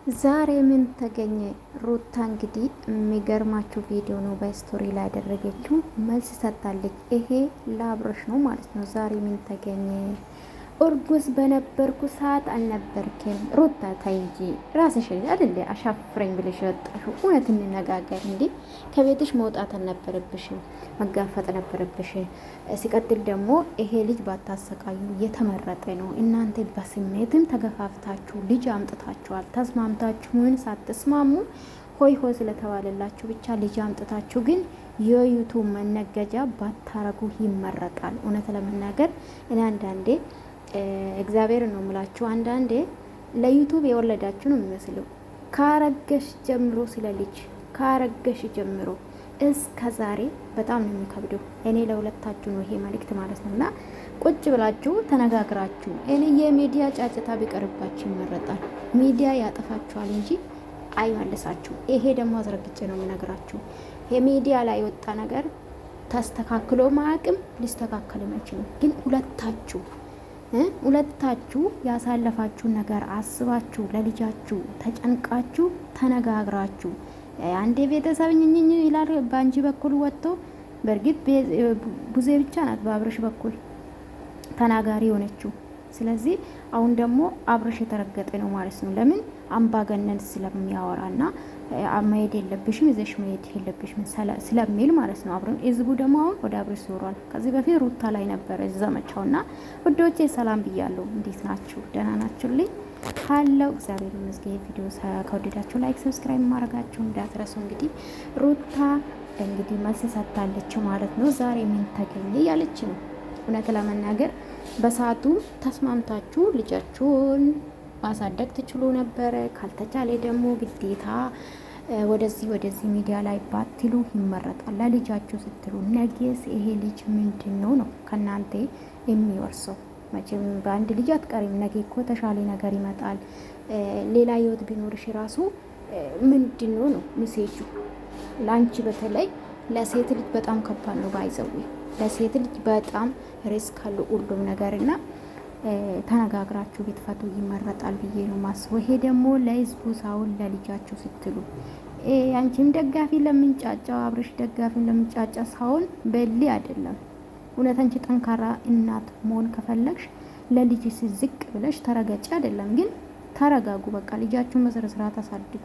ዛሬ ምን ተገኘ? ሩታ እንግዲህ የሚገርማችሁ ቪዲዮ ነው በስቶሪ ላይ ያደረገችው መልስ ሰጥታለች። ይሄ ለአብርሽ ነው ማለት ነው። ዛሬ ምን ተገኘ? እርጉዝ በነበርኩ ሰዓት አልነበርክም? ሩታ ታይ እንጂ ራስሽ አይደል አሻፍረኝ ብለሽ ወጣሽው። እውነት እንነጋገር እንዴ! ከቤትሽ መውጣት አልነበረብሽም፣ መጋፈጥ ነበረብሽ። ሲቀጥል ደግሞ ይሄ ልጅ ባታሰቃዩ እየተመረጠ ነው። እናንተ በስሜትም ተገፋፍታችሁ ልጅ አምጥታችኋል። ተስማምታችሁ ምን ሳትስማሙ ሆይ ሆይ ስለተባለላችሁ ብቻ ልጅ አምጥታችሁ ግን የዩቱብ መነገጃ ባታረጉ ይመረጣል። እውነት ለመናገር እኔ አንዳንዴ እግዚአብሔር ነው የምላችሁ፣ አንዳንዴ ለዩቱብ የወለዳችሁ ነው የሚመስለው። ካረገሽ ጀምሮ ስለ ልጅ ካረገሽ ጀምሮ እስከ ዛሬ በጣም ነው የሚከብደው። እኔ ለሁለታችሁ ነው ይሄ መልእክት ማለት ነው። እና ቁጭ ብላችሁ ተነጋግራችሁ እኔ የሚዲያ ጫጭታ ቢቀርባችሁ ይመረጣል። ሚዲያ ያጠፋችኋል እንጂ አይመልሳችሁ። ይሄ ደግሞ አስረግጬ ነው የምነግራችሁ። የሚዲያ ላይ የወጣ ነገር ተስተካክሎ ማቅም ሊስተካከልም አይችልም። ግን ሁለታችሁ ያሳለፋችሁን ነገር አስባችሁ ለልጃችሁ ተጨንቃችሁ ተነጋግራችሁ አንዴ ቤተሰብ ኝኝኝ ይላል በአንቺ በኩል ወጥቶ፣ በእርግጥ ቡዜ ብቻ ናት በአብርሽ በኩል ተናጋሪ የሆነችው። ስለዚህ አሁን ደግሞ አብርሽ የተረገጠ ነው ማለት ነው። ለምን አምባገነን ስለሚያወራና መሄድ የለብሽም ይዘሽ መሄድ የለብሽም ስለሚል ማለት ነው። አብረን ህዝቡ ደግሞ አሁን ወደ አብርሽ ዞሯል። ከዚህ በፊት ሩታ ላይ ነበረ ዘመቻውና ውዶቼ ሰላም ብያለሁ። እንዴት ናችሁ? ደህና ናችሁልኝ? ካለው እግዚአብሔር ይመስገን። ቪዲዮ ከወደዳችሁ ላይክ፣ ሰብስክራይብ ማድረጋችሁ እንዳትረሱ። እንግዲህ ሩታ እንግዲህ መልስ ሰጥታለች ማለት ነው። ዛሬ ምን ተገኘ ያለች ነው። እውነት ለመናገር በሰዓቱ ተስማምታችሁ ልጃችሁን ማሳደግ ትችሉ ነበረ። ካልተቻለ ደግሞ ግዴታ ወደዚህ ሚዲያ ላይ ባትሉ ይመረጣል። ለልጃችሁ ስትሉ ነገስ ይሄ ልጅ ምንድን ነው ከእናንተ የሚወርሰው? መቼም በአንድ ልጅ አትቀሪም። ነገ እኮ ተሻለ ነገር ይመጣል። ሌላ ህይወት ቢኖርሽ ራሱ ምንድን ነው ሚሴጁ? ለአንቺ በተለይ ለሴት ልጅ በጣም ከባድ ነው። ባይዘዊ ለሴት ልጅ በጣም ሪስክ አለው ሁሉም ነገር እና ተነጋግራችሁ ቤትፈቱ ይመረጣል ብዬ ነው ማስበው። ይሄ ደግሞ ለህዝቡ ሳይሆን ለልጃችሁ ስትሉ አንቺም ደጋፊ ለምንጫጫው አብርሽ ደጋፊ ለምንጫጫ ሳይሆን በሊ አይደለም። እውነት አንቺ ጠንካራ እናት መሆን ከፈለግሽ ለልጅ ዝቅ ብለሽ ተረጋጭ አይደለም ግን ተረጋጉ። በቃ ልጃችሁን በስነ ስርዓት አሳድጉ።